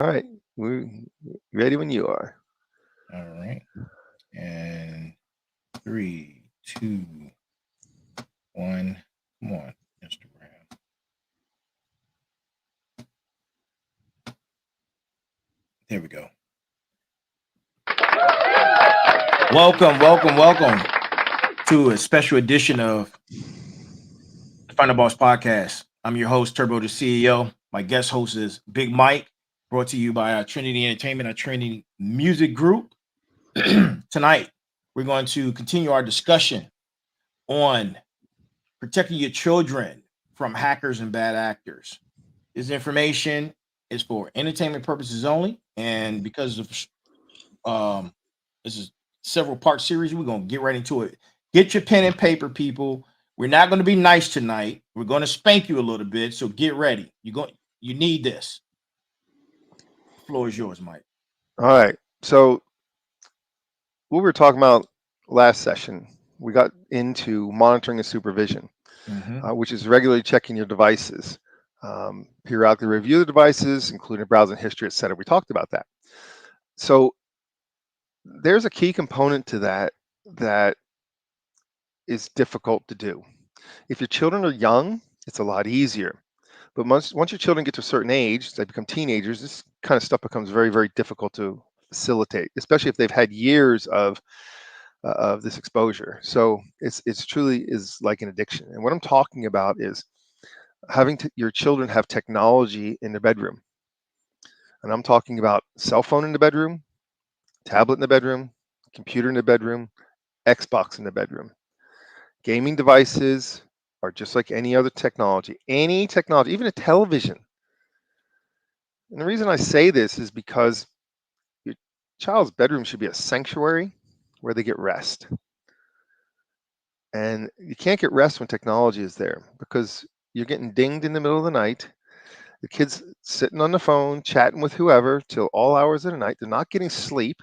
All right, we're ready when you are. All right. And three, two, one. Come on, Instagram. There we go. Welcome to a special edition of the Final Boss Podcast. I'm your host, Turbo the CEO. My guest host is Big Mike, brought to you by our Trinity Entertainment, our Trinity Music Group. Tonight, we're going to continue our discussion on protecting your children from hackers and bad actors. This information is for entertainment purposes only, and because of this is several part series, we're gonna get right into it. Get your pen and paper, people. We're not going to be nice tonight. We're going to spank you a little bit, so get ready. You need this. The floor is yours, Mike. All right. So what we were talking about last session, we got into monitoring and supervision, Mm-hmm. which is regularly checking your devices, periodically review the devices, including browsing history, etc. We talked about that. So there's a key component to that is difficult to do. If your children are young, it's a lot easier. But once your children get to a certain age, they become teenagers, this kind of stuff becomes very, very difficult to facilitate, especially if they've had years of this exposure. So it's truly is like an addiction. And what I'm talking about is having your children have technology in their bedroom. And I'm talking about cell phone in the bedroom, tablet in the bedroom, computer in the bedroom, Xbox in the bedroom. Gaming devices are just like any other technology, even a television. And the reason I say this is because your child's bedroom should be a sanctuary where they get rest. And you can't get rest when technology is there because you're getting dinged in the middle of the night. The kids sitting on the phone, chatting with whoever till all hours of the night. They're not getting sleep.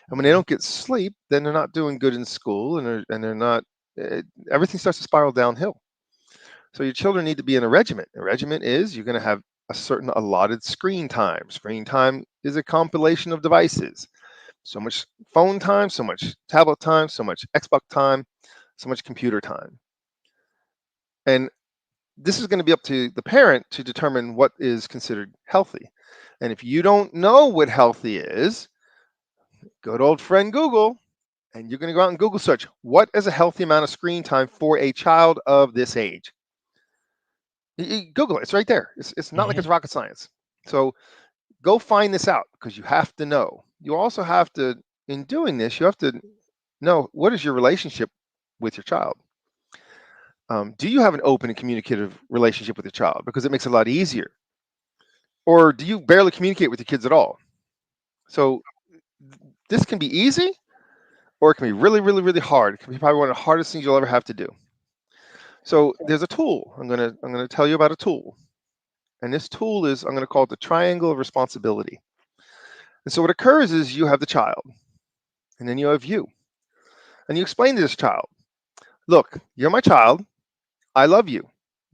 And when they don't get sleep, then they're not doing good in school and they're not, everything starts to spiral downhill. So your children need to be in a regiment. A regiment is you're going to have a certain allotted screen time. Screen time is a compilation of devices. So much phone time, so much tablet time, so much Xbox time, so much computer time. And this is going to be up to the parent to determine what is considered healthy. And if you don't know what healthy is, go to old friend Google and you're going to go out and Google search what is a healthy amount of screen time for a child of this age. You Google it, it's right there. It's not like Mm-hmm. it's rocket science. So go find this out because you have to know. You also have to, in doing this, you have to know what is your relationship with your child. Do you have an open and communicative relationship with your child? Because it makes it a lot easier. Or do you barely communicate with your kids at all? So this can be easy, or it can be really, really, really hard. It can be probably one of the hardest things you'll ever have to do. So there's a tool. I'm gonna tell you about a tool, and this tool is I'm gonna call it the triangle of responsibility. And so what occurs is you have the child, and then you have you, and you explain to this child, look, you're my child. I love you.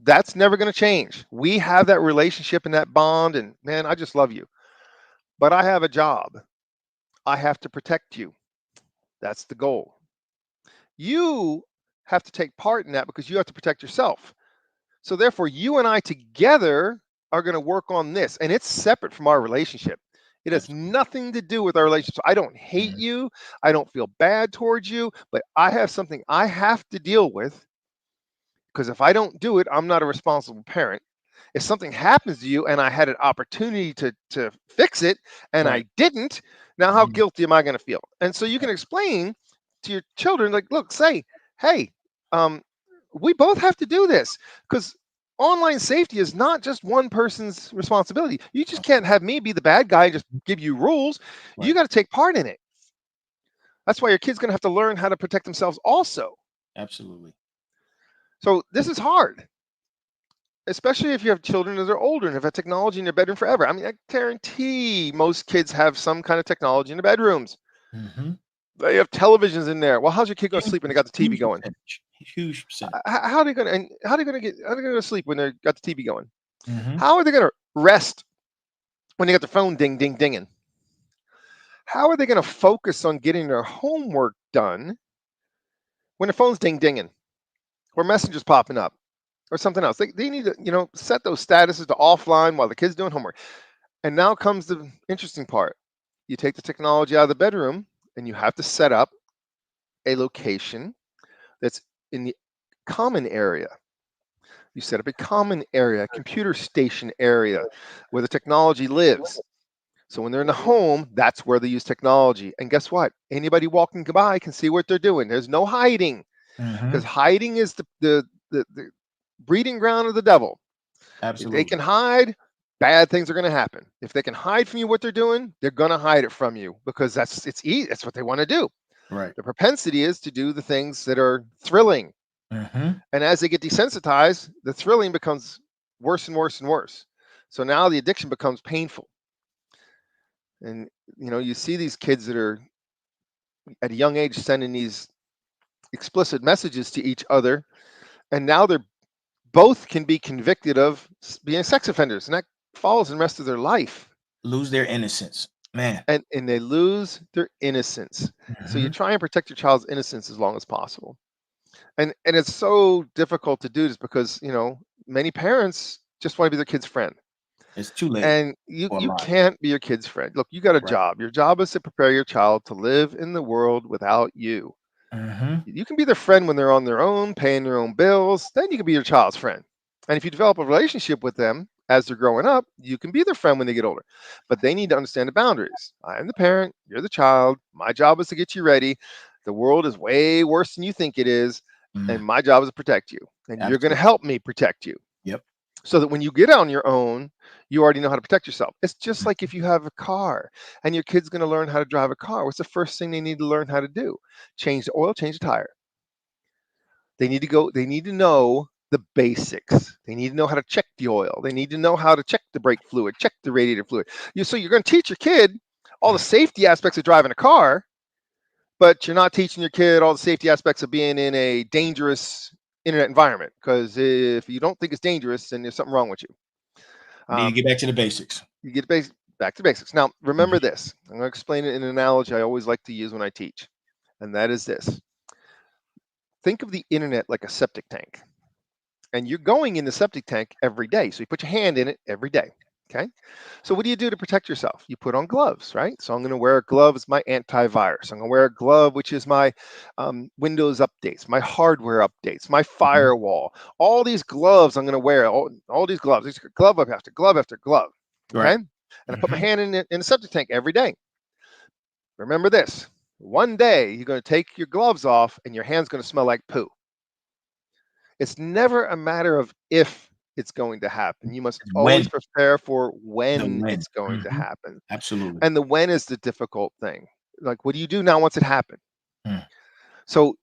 That's never going to change. We have that relationship and that bond, and man, I just love you. But I have a job. I have to protect you. That's the goal. You have to take part in that because you have to protect yourself. So therefore, you and I together are going to work on this, and it's separate from our relationship. It has Absolutely. nothing to do with our relationship. So I don't hate Mm-hmm. you. I don't feel bad towards you, but I have something I have to deal with because if I don't do it, I'm not a responsible parent. If something happens to you and I had an opportunity to fix it and Right. I didn't, now how Mm-hmm. guilty am I going to feel? And so you can Right. explain to your children, like, look, say, hey, um, we both have to do this because online safety is not just one person's responsibility. You just can't have me be the bad guy and just give you rules. You Right. got to take part in it. That's why your kid's going to have to learn how to protect themselves also. Absolutely. So this is hard, especially if you have children that are older and have had technology in their bedroom forever. I mean, I guarantee most kids have some kind of technology in the bedrooms. Mm-hmm. They have televisions in there. Well, how's your kid going to Huge, sleep when they got the TV huge going? percentage. Huge percentage. How are they going to how are they going to sleep when they got the TV going? Mm-hmm. How are they going to rest when they got their phone dinging. How are they going to focus on getting their homework done when their phone's dinging or messages popping up or something else? They need to, set those statuses to offline while the kid's doing homework. And now comes the interesting part. You take the technology out of the bedroom and you have to set up a location that's in the common area. You set up a common area, a computer station area where the technology lives. So when they're in the home, that's where they use technology. And guess what? Anybody walking by can see what they're doing. There's no hiding, because hiding is the breeding ground of the devil. If they Absolutely. can hide, bad things are going to happen. If they can hide from you what they're doing, they're going to hide it from you, because it's easy. That's what they want to do. Right. The propensity is to do the things that are thrilling. And as they get desensitized, the thrilling becomes worse and worse and worse. So now the addiction becomes painful. And you see these kids that are at a young age sending these explicit messages to each other, and now they're both can be convicted of being sex offenders, and that follows the rest of their life. Lose their innocence, man. And they lose their innocence. So you try and protect your child's innocence as long as possible. And it's so difficult to do this because many parents just want to be their kid's friend. It's too late. And you for a lot. can't be your kid's friend. Look, you got a Right. job. Your job is to prepare your child to live in the world without you. You can be their friend when they're on their own, paying their own bills. Then you can be your child's friend. And if you develop a relationship with them as they're growing up, you can be their friend when they get older. But they need to understand the boundaries. I am the parent. You're the child. My job is to get you ready. The world is way worse than you think it is. And my job is to protect you. And you're going to Absolutely. help me protect you. Yep. So that when you get on your own, you already know how to protect yourself. It's just like if you have a car and your kid's going to learn how to drive a car. What's the first thing they need to learn how to do? Change the oil, change the tire. They need to know the basics. They need to know how to check the oil. They need to know how to check the brake fluid, check the radiator fluid. So you're going to teach your kid all the safety aspects of driving a car, but you're not teaching your kid all the safety aspects of being in a dangerous internet environment. Because if you don't think it's dangerous, then there's something wrong with you. You need to get back to the basics. You get back to basics. Now, remember this. I'm going to explain it in an analogy I always like to use when I teach, and that is this. Think of the internet like a septic tank, and you're going in the septic tank every day. So you put your hand in it every day. Okay. So what do you do to protect yourself? You put on gloves, right? So I'm going to wear a glove as my antivirus. I'm going to wear a glove, which is my Windows updates, my hardware updates, my firewall. All these gloves I'm going to wear, all these gloves, glove after glove after glove. Okay. Right. And I put my hand in the septic tank every day. Remember this. One day you're going to take your gloves off and your hand's going to smell like poo. It's never a matter of if it's going to happen. You must always prepare for when it's going to happen. Absolutely. And the when is the difficult thing. Like, what do you do now once it happened? So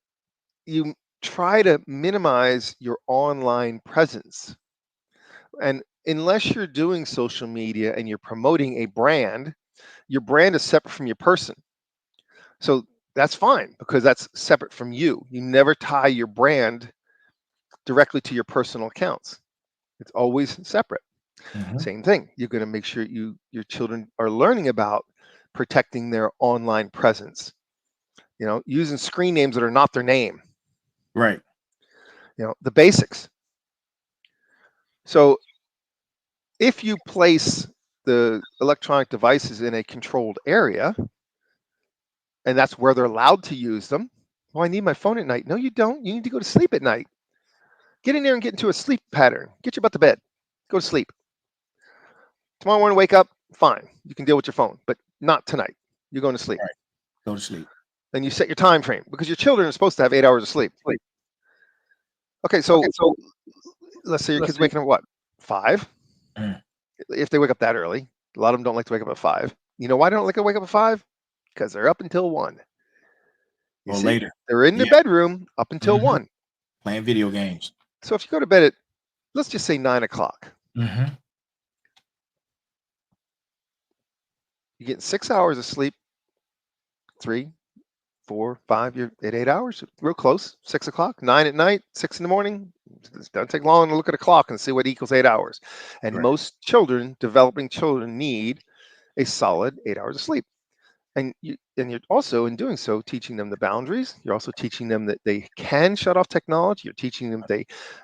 you try to minimize your online presence. And unless you're doing social media and you're promoting a brand, your brand is separate from your person. So that's fine, because that's separate from you. You never tie your brand directly to your personal accounts. It's always separate. Same thing. You're going to make sure your children are learning about protecting their online presence. Using screen names that are not their name. Right. The basics. So if you place the electronic devices in a controlled area, and that's where they're allowed to use them. Well, I need my phone at night. No, you don't. You need to go to sleep at night. Get in there and get into a sleep pattern. Get your butt to bed. Go to sleep. Tomorrow morning, wake up, fine. You can deal with your phone, but not tonight. You're going to sleep. Right. Go to sleep. Then you set your time frame, because your children are supposed to have 8 hours of sleep. Okay, so let's say your kid's waking up what? 5? If they wake up that early. A lot of them don't like to wake up at 5. You know why they don't like to wake up at 5? Because they're up until 1. Or later. They're in the bedroom up until 1. Playing video games. So if you go to bed at, let's just say 9 o'clock. You get 6 hours of sleep, 3, 4, 5, you're at 8 hours, real close. 6 o'clock, 9 at night, 6 in the morning, It doesn't take long to look at a clock and see what equals 8 hours. And Right. most children, developing children, need a solid 8 hours of sleep. And you're also, in doing so, teaching them the boundaries. You're also teaching them that they can shut off technology. You're teaching them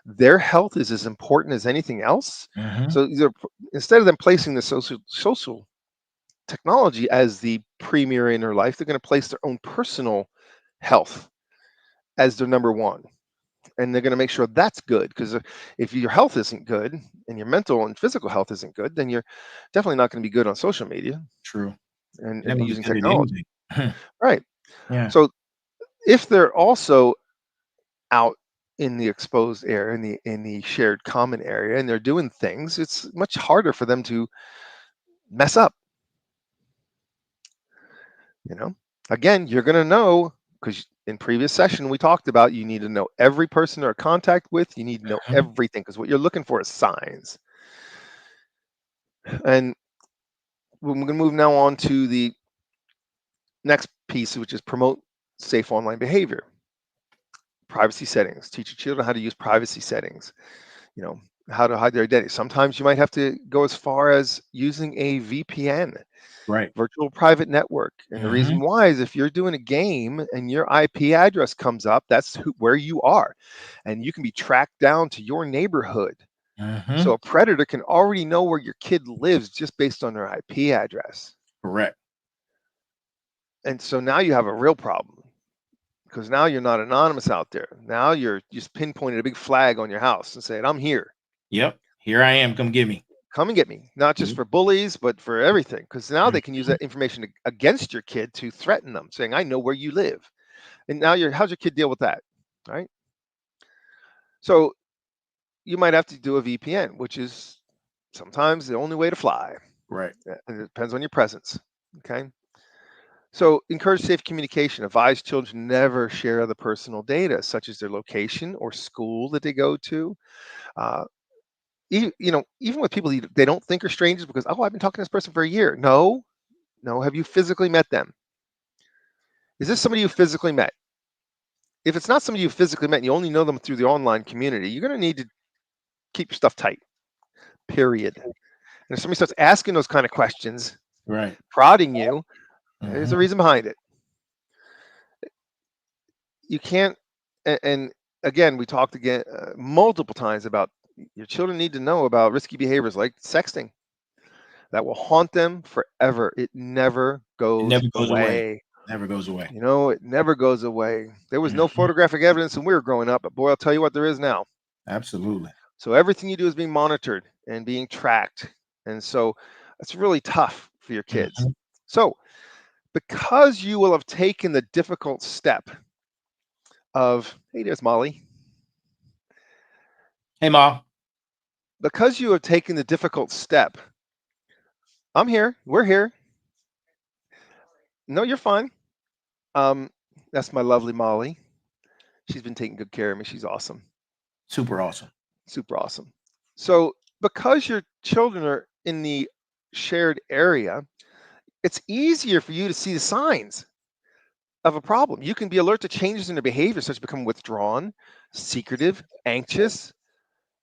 their health is as important as anything else. Mm-hmm. So instead of them placing the social technology as the premier in their life, they're going to place their own personal health as their number one. And they're going to make sure that's good, because if your health isn't good and your mental and physical health isn't good, then you're definitely not going to be good on social media True. and, You're not and gonna be using good at technology. anything. Right. Yeah. So if they're also out in the exposed area, in the shared common area, and they're doing things, it's much harder for them to mess up. Again, you're going to know, because in previous session we talked about, you need to know every person they're in contact with. You need to know Mhm. everything, because what you're looking for is signs. And we're going to move now on to the next piece, which is promote safe online behavior. Privacy settings. Teach your children how to use privacy settings. How to hide their identity. Sometimes you might have to go as far as using a VPN, Right. virtual private network. And the Mm-hmm. reason why is, if you're doing a game and your IP address comes up, that's where you are. And you can be tracked down to your neighborhood. Mm-hmm. So a predator can already know where your kid lives just based on their IP address. Correct. And so now you have a real problem, because now you're not anonymous out there. Now you're just pinpointed a big flag on your house and saying, I'm here. Yep. Here I am. Come get me. Come and get me. Not just Mhm. for bullies, but for everything. Because now they can use Mhm. that information against your kid to threaten them, saying, I know where you live. And now how's your kid deal with that? Right. So you might have to do a VPN, which is sometimes the only way to fly. Right. And it depends on your presence. Okay. So encourage safe communication. Advise children never share other personal data, such as their location or school that they go to. Uh, even with people they don't think are strangers, because, oh, I've been talking to this person for a year. No. Have you physically met them? Is this somebody you physically met? If it's not somebody you physically met and you only know them through the online community, you're going to need to keep your stuff tight. Period. And if somebody starts asking those kind of questions, Right. prodding you, there's a Mhm. reason behind it. You can't. And again, we talked again multiple times about, your children need to know about risky behaviors like sexting that will haunt them forever. It never It goes never goes away. away. Never goes away. It never goes away. There was no Mhm. photographic evidence when we were growing up, but boy, I'll tell you what, there is now. Absolutely. So everything you do is being monitored and being tracked. And so it's really tough for your kids. Mhm. So because you will have taken the difficult step of, hey, there's Molly. Hey, Ma. Because you have taken the difficult step, I'm here. We're here. No, you're fine. Um, that's my lovely Molly. She's been taking good care of me. She's awesome. Super awesome. Super awesome. So because your children are in the shared area, it's easier for you to see the signs of a problem. You can be alert to changes in their behavior, such as become withdrawn, secretive, anxious.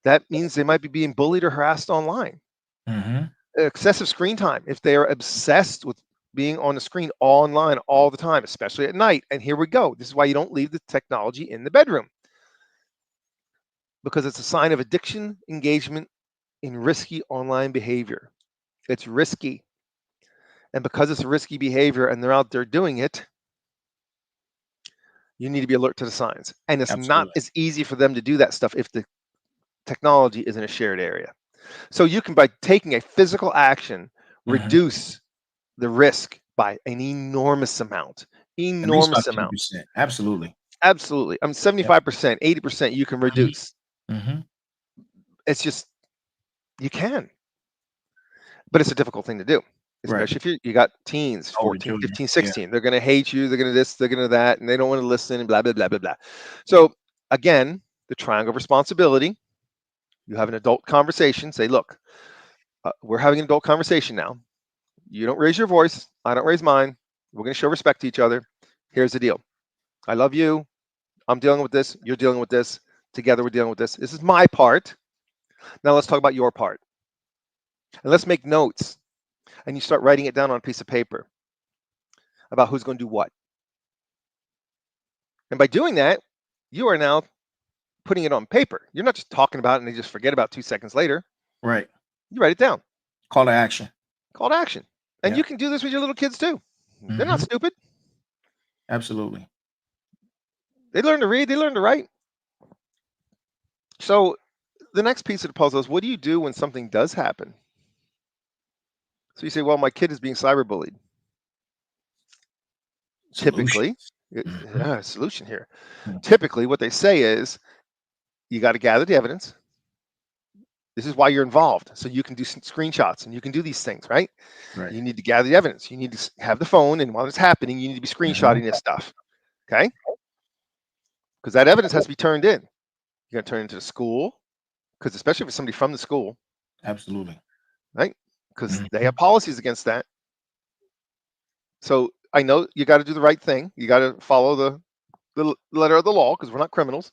That means they might be being bullied or harassed online. Mm-hmm. Excessive screen time, if they are obsessed with being on the screen online all the time, especially at night. And here we go. This is why you don't leave the technology in the bedroom, because it's a sign of addiction, engagement in risky online behavior. It's risky. And because it's a risky behavior and they're out there doing it, you need to be alert to the signs. And it's not Absolutely. as easy for them to do that stuff if the technology is in a shared area. So you can, by taking a physical action, Mhm. reduce the risk by an enormous amount. At least about Enormous amount. 50%. Absolutely. Absolutely. I'm Yep. 75%, 80% you can reduce. Mm-hmm. It's just, you can, but it's a difficult thing to do, Right. especially if you got teens, Older 14, children. 15, Yeah. 16. They're going to hate you. They're going to this, they're going to that, and they don't want to listen, and blah, blah, blah, blah, blah. So again, the triangle of responsibility. You have an adult conversation. Say, look, we're having an adult conversation now. You don't raise your voice. I don't raise mine. We're going to show respect to each other. Here's the deal. I love you. I'm dealing with this. You're dealing with this. Together we're dealing with this. This is my part. Now let's talk about your part. And let's make notes. And you start writing it down on a piece of paper about who's going to do what. And by doing that, you are now putting it on paper. You're not just talking about it and they just forget about 2 seconds later. Right. You write it down. Call to action. Call to action. And Yeah. you can do this with your little kids too. They're not stupid. Absolutely. They learn to read, they learn to write. So the next piece of the puzzle is, what do you do when something does happen? So you say, well, my kid is being cyberbullied. Typically, solution here. Typically, what they say is, you got to gather the evidence. This is why you're involved. So you can do some screenshots and you can do these things, right? Right. You need to gather the evidence. You need to have the phone, and while it's happening, you need to be screenshotting this stuff. Okay? Because that evidence has to be turned in. You're going to turn it into the school, because especially if it's somebody from the school. Absolutely. Right? Because they have policies against that. So I know you got to do the right thing. You got to follow the letter of the law, because we're not criminals.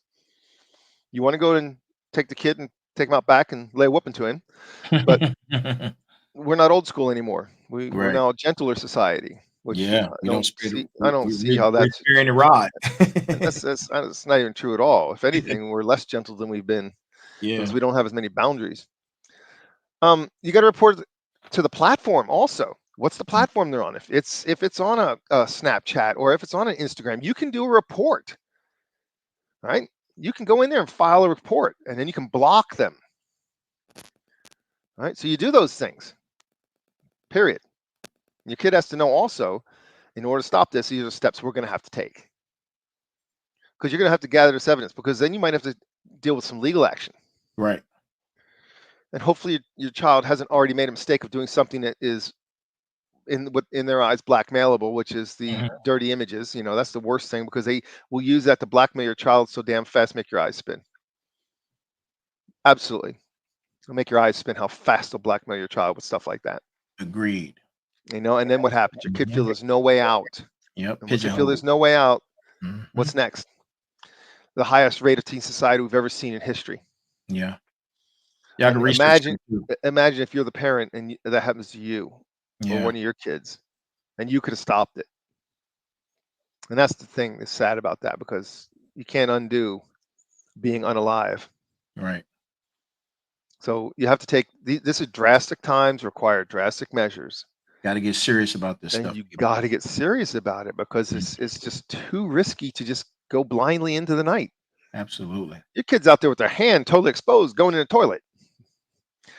You want to go and take the kid and take him out back and lay a whooping to him. But we're not old school anymore. We're now a gentler society. Which I don't see how that's sparing the rod. That's not even true at all. If anything, we're less gentle than we've been, because we don't have as many boundaries. You got to report to the platform also. What's the platform they're on? If it's on a Snapchat or if it's on an Instagram, you can do a report. Right? You can go in there and file a report, and then you can block them. Right? So you do those things. Period. Your kid has to know also, in order to stop this, these are steps we're going to have to take. Because you're going to have to gather this evidence, because then you might have to deal with some legal action. Right. And hopefully your child hasn't already made a mistake of doing something that is in their eyes blackmailable, which is the dirty images. That's the worst thing, because they will use that to blackmail your child so damn fast, make your eyes spin. Absolutely. It'll make your eyes spin how fast they'll blackmail your child with stuff like that. Agreed. And then what happens? Your kid feels there's no way out. Yep. And once you feel there's no way out, what's next? The highest rate of teen suicide we've ever seen in history. Yeah. Yeah. Imagine if you're the parent and that happens to you or one of your kids, and you could have stopped it. And that's the thing that's sad about that, because you can't undo being unalive. Right. So you have to take this is drastic times, require drastic measures. Got to get serious about this and stuff. You got to get serious about it, because it's just too risky to just go blindly into the night. Absolutely. Your kid's out there with their hand totally exposed, going in the toilet. I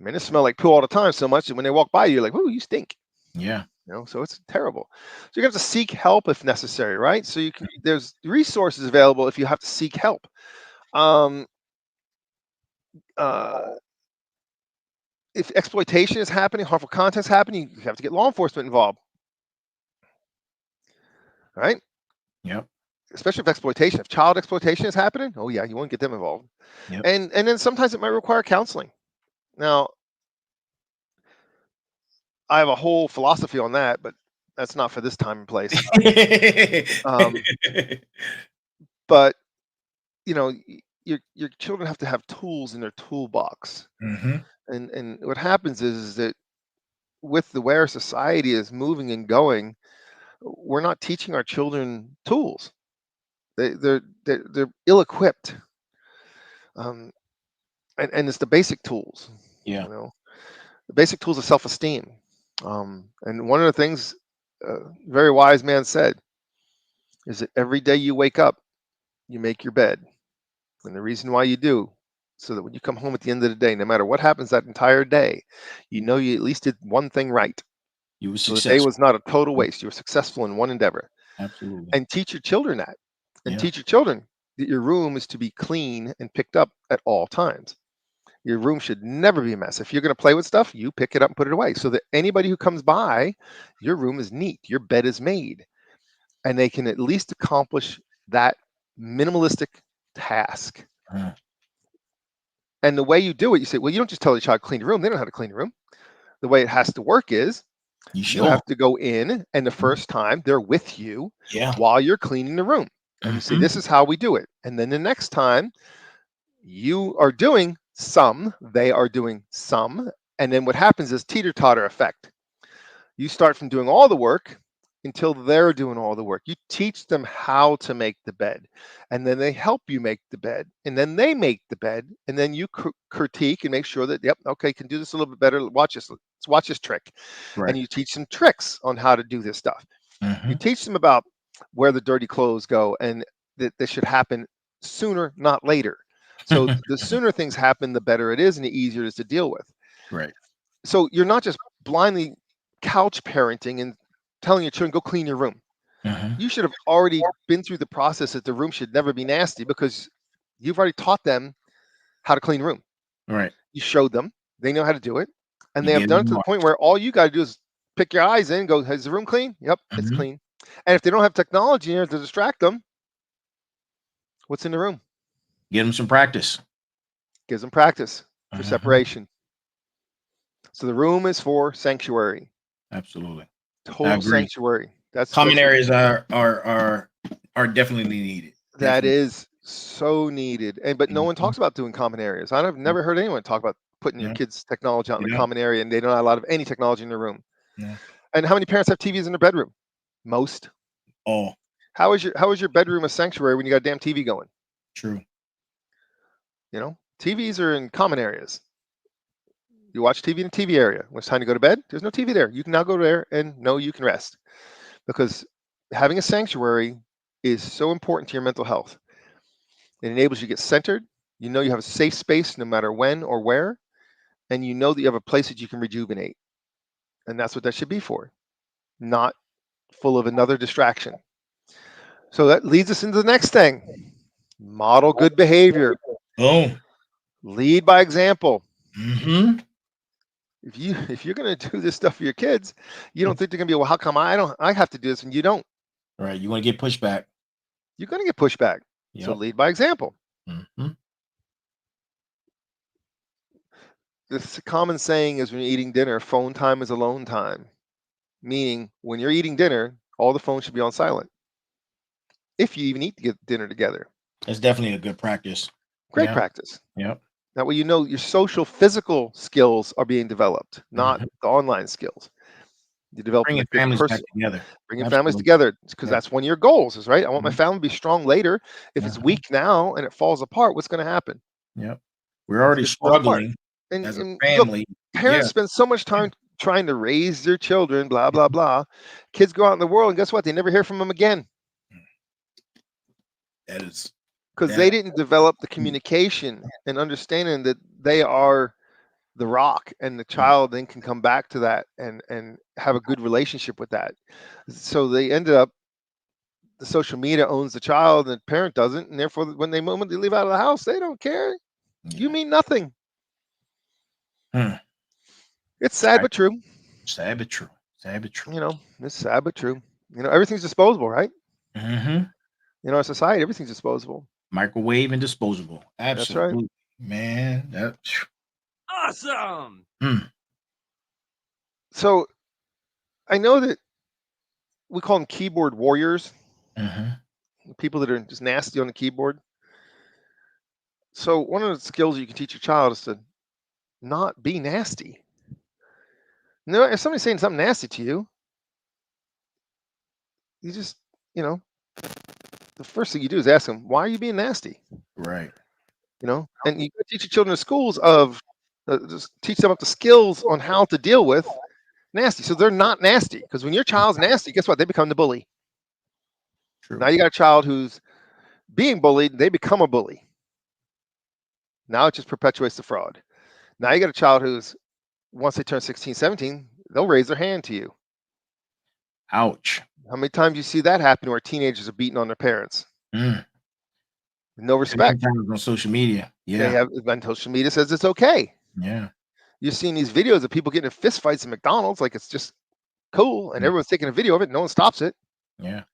mean, it smells like poo all the time so much that when they walk by you, you're like, "Ooh, you stink." Yeah. So it's terrible. So you have to seek help if necessary, right? So there's resources available if you have to seek help. If exploitation is happening, harmful content is happening, you have to get law enforcement involved. Right? Yep. Especially if exploitation, if child exploitation is happening, oh yeah, you want to get them involved. Yep. And then sometimes it might require counseling. Now, I have a whole philosophy on that, but that's not for this time and place. But your children have to have tools in their toolbox. And what happens is that with the way our society is moving and going, we're not teaching our children tools. They're ill-equipped. And it's the basic tools. Yeah. The basic tools of self-esteem. And one of the things a very wise man said is that every day you wake up, you make your bed. And the reason why you do, so that when you come home at the end of the day, no matter what happens that entire day, you at least did one thing right. You were successful. So the day was not a total waste. You were successful in one endeavor. Absolutely. And teach your children that. And teach your children that your room is to be clean and picked up at all times. Your room should never be a mess. If you're going to play with stuff, you pick it up and put it away, so that anybody who comes by, your room is neat, your bed is made, and they can at least accomplish that minimalistic task. And the way you do it, you say, well, you don't just tell the child to clean the room. They don't know how to clean the room. The way it has to work is you have to go in, and the first time they're with you while you're cleaning the room. And you say, this is how we do it. And then the next time You are doing some, they are doing some, and then what happens is teeter-totter effect. You start from doing all the work until they're doing all the work. You teach them how to make the bed, and then they help you make the bed, and then they make the bed, and then you critique and make sure that, yep, okay, can do this a little bit better. Watch this. Let's watch this trick. Right. And you teach them tricks on how to do this stuff. Mhm. You teach them about where the dirty clothes go, and that this should happen sooner, not later. So the sooner things happen, the better it is, and the easier it is to deal with. Right. So you're not just blindly couch parenting and telling your children, go clean your room. Mhm. You should have already been through the process that the room should never be nasty, because you've already taught them how to clean a room. Right. You showed them, they know how to do it, and You they have gave done them it to the more. point where all you got to do is pick your eyes in and go, is the room clean? Yep, it's Mhm. clean. And if they don't have technology in there to distract them, what's in the room? Give them some practice. Gives them practice for Mhm. separation. So the room is for sanctuary, Absolutely. total agree. sanctuary. Common That's areas are definitely needed. that Definitely. is so needed. And but no one Mhm. talks about doing common areas. I've never heard anyone talk about putting your Yeah. kids' technology out in You the know? common area, and they don't have a lot of any technology in their room. Yeah. And how many parents have TVs in their bedroom? Most. Oh, How is your bedroom a sanctuary when you got a damn TV going? true. You know, TVs are in common areas. You watch TV in the TV area. When it's time to go to bed, there's no TV there. You can now go there and know you can rest, because having a sanctuary is so important to your mental health. It enables you to get centered. You know you have a safe space no matter when or where, and you know that you have a place that you can rejuvenate. And that's what that should be for, not full of another distraction. So that leads us into the next thing. Model good behavior. Boom. Lead by example. Mm-hmm. If you're going to do this stuff for your kids, you don't think they're going to be, well, how come I have to do this and you don't? Right. You want to get pushback. You're going to get pushback. So Yep. lead by example. Mm-hmm. This common saying is, when you're eating dinner, phone time is alone time. Meaning, when you're eating dinner, all the phones should be on silent. If you even eat to get dinner together. That's definitely a good practice. Great Yeah. practice. Yep. That way you know your social, physical skills are being developed, not Mhm. the online skills. You develop Bringing the good families back person, together. bringing families Absolutely. together, because Yep. that's one of your goals, is right. I want my Mhm. family to be strong later. If it's Mhm. weak now and it falls apart, what's going to happen? Yep. We're already It falls apart. struggling as a And look, family. parents Yeah. spend so much time trying to raise their children, blah, blah, blah. Kids go out in the world, and guess what? They never hear from them again, That is because that. they didn't develop the communication and understanding that they are the rock, and the child then can come back to that and have a good relationship with that. So they ended up, the social media owns the child and the parent doesn't, and therefore when they moment they leave out of the house, they don't care. You Yeah. mean nothing. Hmm. It's sad but true. Sad but true. Sad but true. You know, it's sad but true. You know, everything's disposable, right? Mm-hmm. In our society, everything's disposable. Microwave and disposable. That's right. Absolutely. Man, that Awesome. So I know that we call them keyboard warriors, people that are just nasty on the keyboard. So one of the skills you can teach your child is to not be nasty. No, if somebody's saying something nasty to you, you just, you know, the first thing you do is ask them, why are you being nasty? right. You know, and you teach your children in schools of, just teach them up the skills on how to deal with nasty. So they're not nasty, because when your child's nasty, guess what? They become the bully. True. Now you got a child who's being bullied, they become a bully. Now it just perpetuates the fraud. Now you got a child who's, once they turn 16, 17, they'll raise their hand to you. Ouch. How many times you see that happen where teenagers are beating on their parents? Mm. No respect. Sometimes on social media. They Yeah. have, when social media says it's okay. Yeah. You're seeing these videos of people getting in fist fights at McDonald's, like it's just cool, and everyone's taking a video of it. No one stops it. Yeah.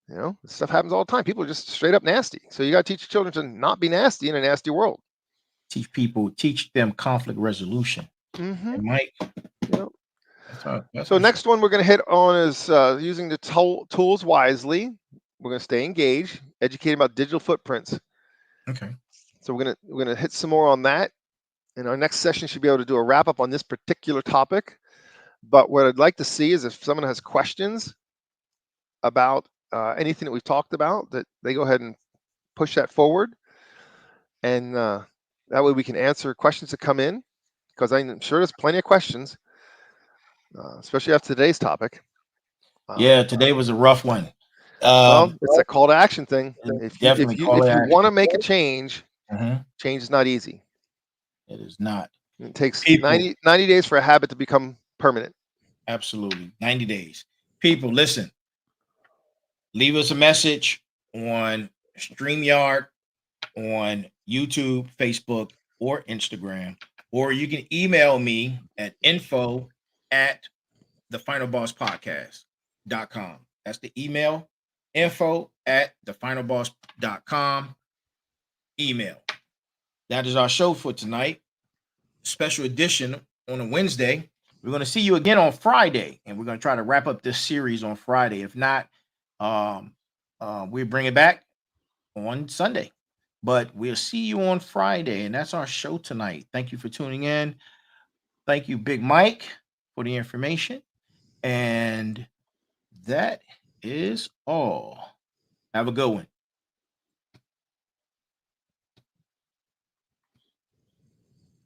You know, this stuff happens all the time. People are just straight up nasty. So you got to teach your children to not be nasty in a nasty world. Teach them conflict resolution. Mm-hmm. And Mike. Yep. That's So next one we're going to hit on is using the tools wisely. We're going to stay engaged, educating about digital footprints. okay. So we're gonna hit some more on that. And our next session should be able to do a wrap up on this particular topic. But what I'd like to see is if someone has questions about anything that we've talked about, that they go ahead and push that forward. And that way we can answer questions that come in, because I'm sure there's plenty of questions, especially after today's topic. Yeah, today was a rough one. Well, it's a call to action thing. If you Definitely call to action. want to make a change, Mhm. change is not easy. It is not. It takes People. 90 days for a habit to become permanent. Absolutely. 90 days. People, listen. Leave us a message on StreamYard, on YouTube, Facebook, or Instagram. Or you can email me at info@thefinalbosspodcast.com. That's the email, info@thefinalboss.com. Email. That is our show for tonight. Special edition on a Wednesday. We're going to see you again on Friday, and we're going to try to wrap up this series on Friday. If not, we bring it back on Sunday. But we'll see you on Friday, and that's our show tonight. Thank you for tuning in. Thank you, Big Mike, for the information. And that is all. Have a good one.